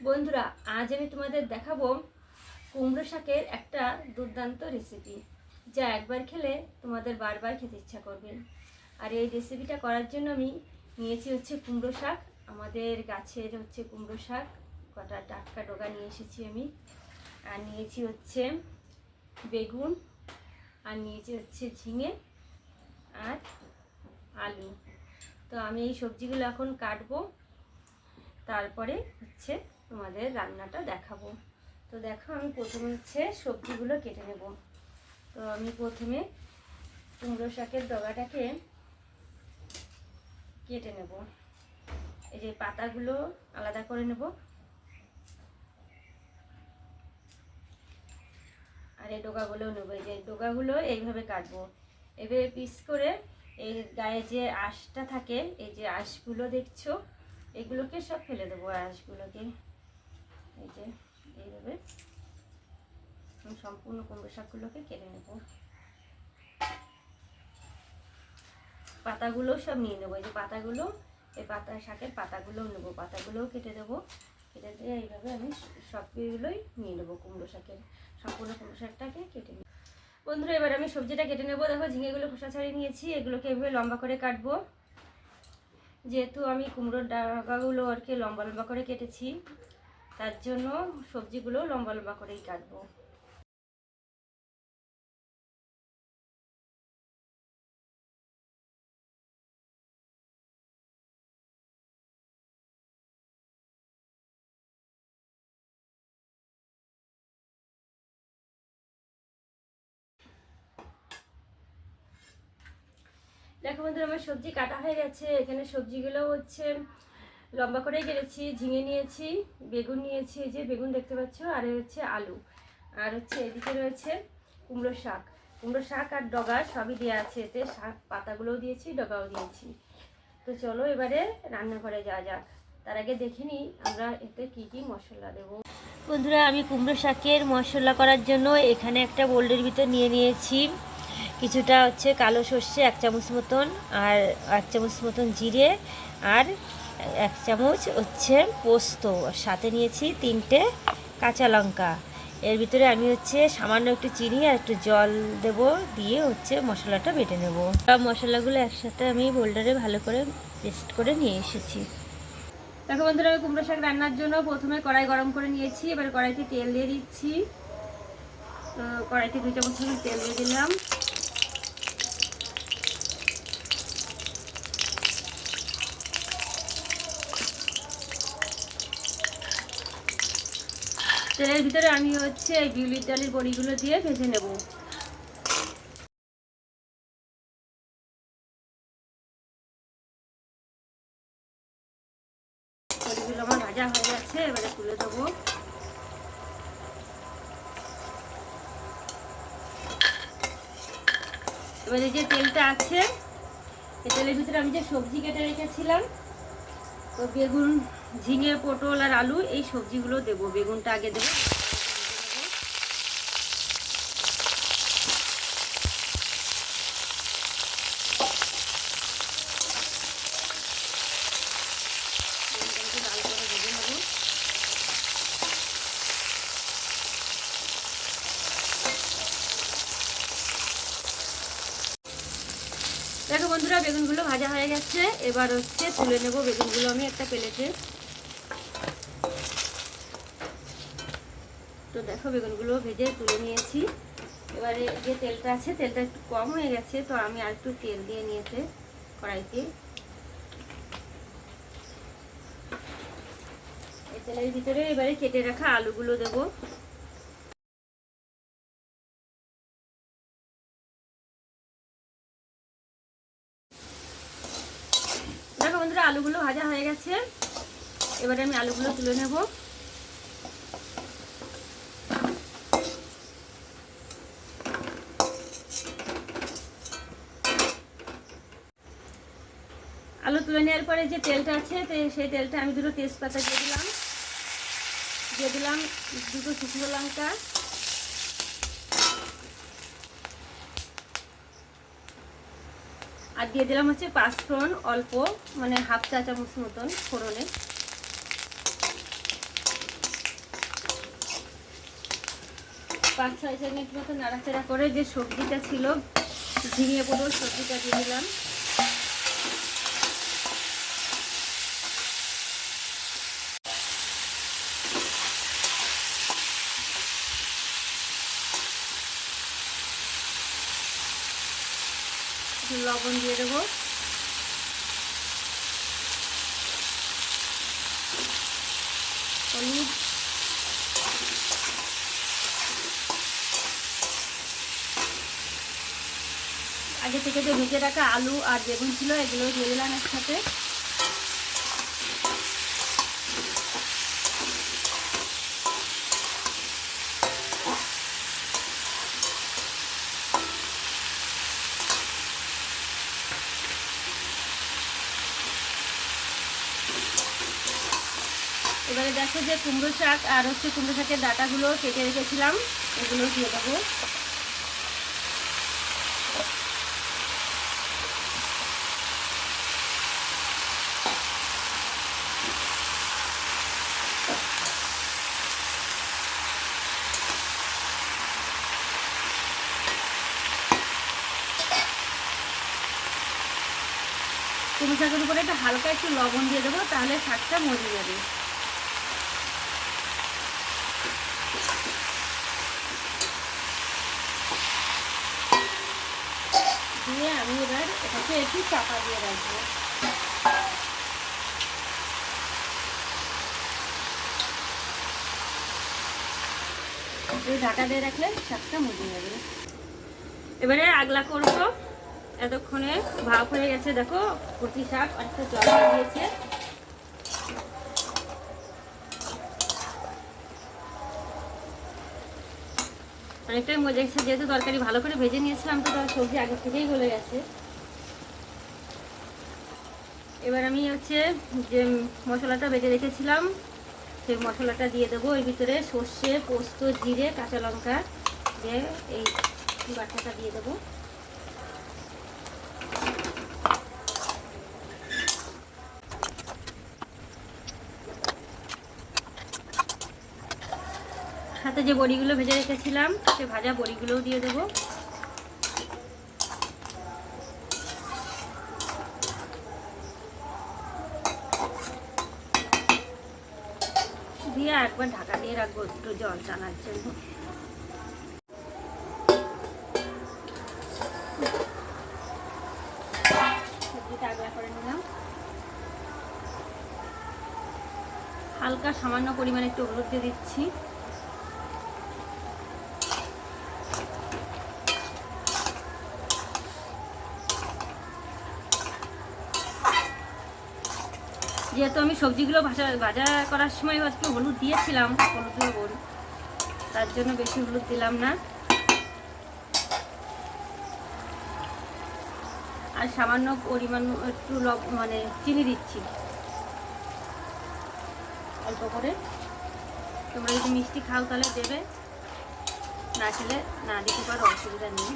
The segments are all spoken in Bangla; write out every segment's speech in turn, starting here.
বন্ধুরা, আজ আমি তোমাদের দেখাবো কুমড়ো শাকের একটা দুর্দান্ত রেসিপি, যা একবার খেলে তোমাদের বারবার খেতে ইচ্ছা করবে। আর এই রেসিপিটা করার জন্য আমি নিয়েছি হচ্ছে কুমড়ো শাক। আমাদের গাছের হচ্ছে কুমড়ো শাক, কটা টাটকা ডগা নিয়ে এসেছি আমি। আর নিয়েছি হচ্ছে বেগুন, আর নিয়েছি হচ্ছে ঝিঙে আর আলু। তো আমি এই সবজিগুলো এখন কাটবো, তারপরে হচ্ছে তোমাদের রান্নাটা দেখাবো। তো দেখো, আমি প্রথমে হচ্ছে সবজিগুলো কেটে নেব। তো আমি প্রথমে কুমড়ো শাকের ডগাটাকে কেটে নেব। এই যে পাতাগুলো আলাদা করে নেব, আর এই ডগাগুলোও নেবো। এই যে ডগাগুলো এইভাবে কাটবো, এভাবে পিস করে। এই গায়ে যে আঁশটা থাকে, এই যে আঁশগুলো দেখছো, এগুলোকে সব ফেলে দেবো। আঁশগুলোকে এই যে এইভাবে আমি সম্পূর্ণ কুমড়ো শাকগুলোকে কেটে নেব। পাতাগুলো সব নিয়ে নেবো। এই যে পাতাগুলো, এই পাতা শাকের পাতাগুলোও নেবো, পাতাগুলোও কেটে দেবো। কেটে দিয়ে এইভাবে আমি সবগুলোই নিয়ে নেবো। কুমড়ো শাকের সম্পূর্ণ কুমড়ো শাকটাকে কেটে নেব। বন্ধুরা, এবার আমি সবজিটা কেটে নেবো। দেখো, ঝিঙেগুলো খোসা ছাড়িয়ে নিয়েছি, এগুলোকে এভাবে লম্বা করে কাটবো। যেহেতু আমি কুমড়োর ডাগাগুলো আর কি লম্বা লম্বা করে কেটেছি, তার জন্য সবজিগুলো লম্বা লম্বা করেই কাটবো। দেখো বন্ধুরা, আমার সবজি কাটা হয়ে গেছে। এখানে সবজিগুলো হচ্ছে লম্বা করেই কেটেছি। ঝিঙে নিয়েছি, বেগুন নিয়েছি, এই যে বেগুন দেখতে পাচ্ছ, আর হচ্ছে আলু, আর হচ্ছে এদিকে রয়েছে কুমড়ো শাক। কুমড়ো শাক আর ডগা সবই দেওয়া আছে এতে, শাক পাতাগুলোও দিয়েছি, ডগাও দিয়েছি। তো চলো এবারে রান্নাঘরে যাওয়া যাক। তার আগে দেখে নিই আমরা এতে কি কি মশলা দেবো। বন্ধুরা, আমি কুমড়ো শাকের মশলা করার জন্য এখানে একটা বোল্ডের ভিতর নিয়ে নিয়েছি কিছুটা হচ্ছে কালো সর্ষে 1 চামচ মতন, আর 1 চামচ মতন জিরে, আর 1 চামচ হচ্ছে পোস্ত, সাথে নিয়েছি 3টে কাঁচা লঙ্কা। এর ভিতরে আমি হচ্ছে সামান্য একটু চিনি আর একটু জল দেব, দিয়ে হচ্ছে মশলাটা বেটে নেব। সব মশলাগুলো একসাথে আমি বোল্ডারে ভালো করে পেস্ট করে নিয়ে এসেছি। দেখো বন্ধুরা, আমি কুমড়ো শাক রান্নার জন্য প্রথমে কড়াই গরম করে নিয়েছি। এবার কড়াইতে তেল দিয়ে দিচ্ছি। তো কড়াইতে 2 চামচ মতন তেল দিয়ে দিলাম। তেলের ভিতরে আমি হচ্ছে এই বিউলির ডালের বড়িগুলো দিয়ে ভেজে নেব। বড়িগুলো আমার ভাজা হয়ে গেছে, এবারে তুলে দেবো। এবারে যে তেলটা আছে, এই তেলের ভিতরে আমি যে সবজি কেটে রেখেছিলাম, তো বেগুন, ঝিঙে, পটল আর আলু, এই সবজিগুলো দেবো। বেগুনটা আগে দেবো। দেখো বন্ধুরা, বেগুনগুলো ভাজা হয়ে গেছে। এবার হচ্ছে তুলে নেব বেগুনগুলো আমি একটা প্লেটে। তো দেখো, বেগুনগুলো ভেজে তুলে নিয়েছি। এবারে যে তেলটা আছে, তেলটা একটু কম হয়ে গেছে, তো আমি আর একটু তেল দিয়ে নিয়েছে কড়াইতে। এই তেলের ভিতরে এবারে কেটে রাখা আলুগুলো দেবো। দেখো বন্ধুরা, আলুগুলো ভাজা হয়ে গেছে। এবারে আমি আলুগুলো তুলে নেব। আলু তুলে নেওয়ার পরে যে তেলটা আছে, সেই তেলটা আমি 2টো তেজপাতা দিয়ে দিলাম। 2টো শুকনো লঙ্কা, আর দিয়ে দিলাম হচ্ছে 5 ফোড়ন, অল্প, মানে 1/2 চা চামচ মতন ফোড়নে। 5-6 মিনিট মতো নাড়াচাড়া করে যে সবজিটা ছিল ঝিঙে পটল সবজিটা দিয়ে দিলাম। লবণ দিয়ে দেবো। হলুদ, আগে থেকে যে ভেজে রাখা আলু আর বেগুন ছিল এগুলো দিয়ে দিলাম একসাথে। এবারে দেখো যে কুমড়ো শাক আর কুমড়ো শাকের ডাঁটাগুলো কেটে রেখেছিলাম এগুলো দিয়ে দেবো। কুমড়ো শাকের উপরে একটা হালকা একটু লবণ দিয়ে দেবো, তাহলে শাকটা মজে যাবে। দিয়ে আমি এবার এটাকে একটু চাপা দিয়ে রাখবো। ঢাকা দিয়ে রাখলে শাকটা মজে যাবে। এবারে আগলা করবো। এতক্ষণে ভাপ হয়ে গেছে, দেখো কচি শাক অনেকটা জল দিয়েছে। অনেকটাই মজা গেছে, যেহেতু তরকারি ভালো করে ভেজে নিয়েছিলাম তো তার সবজি আগে থেকেই গলে গেছে। এবার আমি যে মশলাটা বেটে রেখেছিলাম সেই মশলাটা দিয়ে দেবো এর ভিতরে। সর্ষে, পোস্ত, জিরে, কাঁচা লঙ্কা দিয়ে এই বাটাটা দিয়ে দেবো। সাথে যে বড়িগুলো ভেজে রেখেছিলাম সে ভাজা বড়িগুলোও দিয়ে দেবো। দিয়ে একবার ঢাকা দিয়ে রাখবো একটু জল টানার জন্য। সবজিটা আগলা করে নিলাম। হালকা সামান্য পরিমাণে একটু হলুদ দিয়ে দিচ্ছি। যেহেতু আমি সবজিগুলো ভাজা করার সময় একটু হলুদ দিয়েছিলাম, হলুদ লবণ, তার জন্য বেশি হলুদ দিলাম না। আর সামান্য পরিমাণ একটু চিনি দিচ্ছি অল্প করে। তোমরা যদি মিষ্টি খাও তাহলে দেবে, না খেলে না দিতে পারো, অসুবিধা নেই।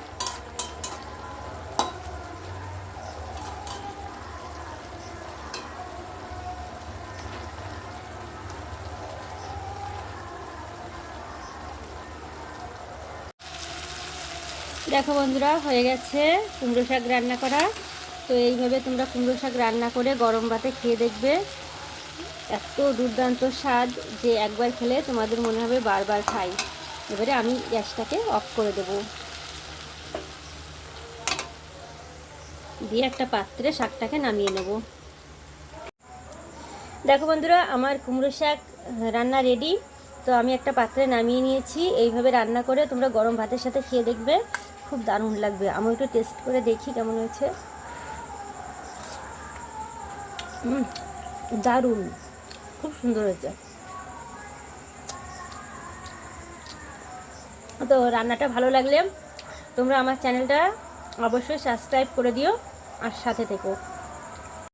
দেখো বন্ধুরা, হয়ে গেছে কুমড়ো শাক রান্না করা। তো এইভাবে তোমরা কুমড়ো শাক রান্না করে গরম ভাতে খেয়ে দেখবে, এত দুর্দান্ত স্বাদ যে একবার খেলে তোমাদের মনে হবে বারবার খাই। এবারে আমি গ্যাসটাকে অফ করে দেব, দিয়ে একটা পাত্রে শাকটাকে নামিয়ে নেব। দেখো বন্ধুরা, আমার কুমড়ো শাক রান্না রেডি। তো আমি একটা পাত্রে নামিয়ে নিয়েছি। এইভাবে রান্না করে তোমরা গরম ভাতের সাথে খেয়ে দেখবে, খুব দারুণ লাগবে। আমি একটু টেস্ট করে দেখি কেমন হয়েছে। দারুণ, খুব সুন্দর হয়েছে। তো রান্নাটা ভালো লাগলে তোমরা আমার চ্যানেলটা অবশ্যই সাবস্ক্রাইব করে দিও আর সাথে থেকো।